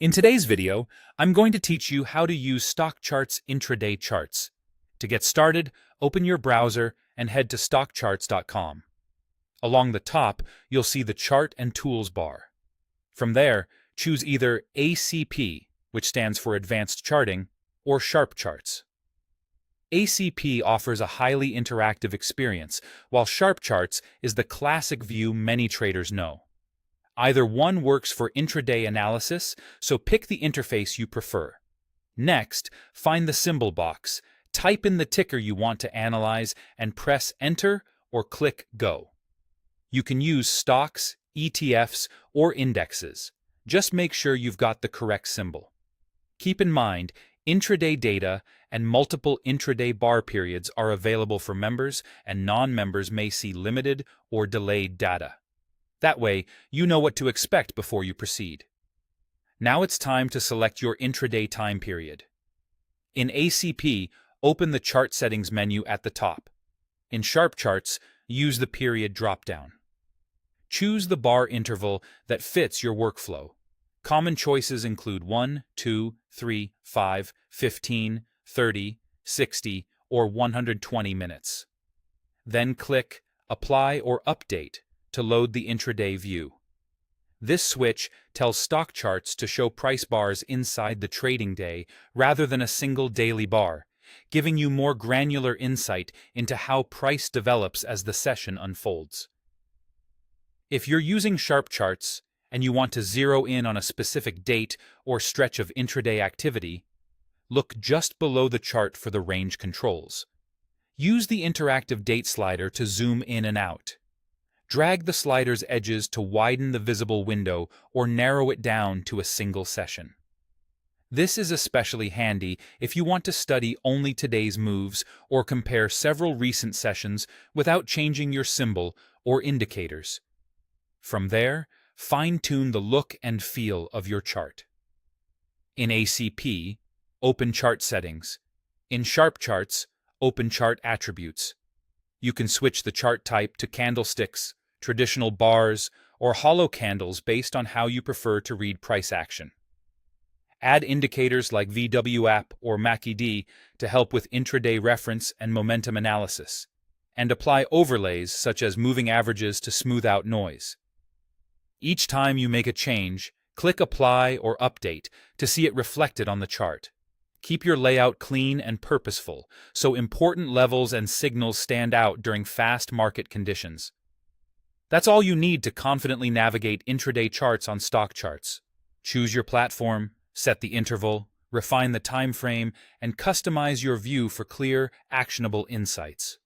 In today's video, I'm going to teach you how to use StockCharts Intraday Charts. To get started, open your browser and head to stockcharts.com. Along the top, you'll see the Chart and Tools bar. From there, choose either ACP, which stands for Advanced Charting, or Sharp Charts. ACP offers a highly interactive experience, while Sharp Charts is the classic view many traders know. Either one works for intraday analysis, so pick the interface you prefer. Next, find the symbol box, type in the ticker you want to analyze, and press Enter or click Go. You can use stocks, ETFs, or indexes. Just make sure you've got the correct symbol. Keep in mind, intraday data and multiple intraday bar periods are available for members, and non-members may see limited or delayed data. That way, you know what to expect before you proceed. Now it's time to select your intraday time period. In ACP, open the Chart Settings menu at the top. In Sharp Charts, use the Period drop-down. Choose the bar interval that fits your workflow. Common choices include 1, 2, 3, 5, 15, 30, 60, or 120 minutes. Then click Apply or Update to load the intraday view. This switch tells StockCharts to show price bars inside the trading day rather than a single daily bar, giving you more granular insight into how price develops as the session unfolds. If you're using Sharp Charts and you want to zero in on a specific date or stretch of intraday activity, look just below the chart for the range controls. Use the interactive date slider to zoom in and out. Drag the slider's edges to widen the visible window or narrow it down to a single session. This is especially handy if you want to study only today's moves or compare several recent sessions without changing your symbol or indicators. From there, fine-tune the look and feel of your chart. In ACP, open Chart Settings. In Sharp Charts, open Chart Attributes. You can switch the chart type to candlesticks, traditional bars, or hollow candles based on how you prefer to read price action. Add indicators like VWAP or MACD to help with intraday reference and momentum analysis, and apply overlays such as moving averages to smooth out noise. Each time you make a change, click Apply or Update to see it reflected on the chart. Keep your layout clean and purposeful, so important levels and signals stand out during fast market conditions. That's all you need to confidently navigate intraday charts on StockCharts. Choose your platform, set the interval, refine the time frame, and customize your view for clear, actionable insights.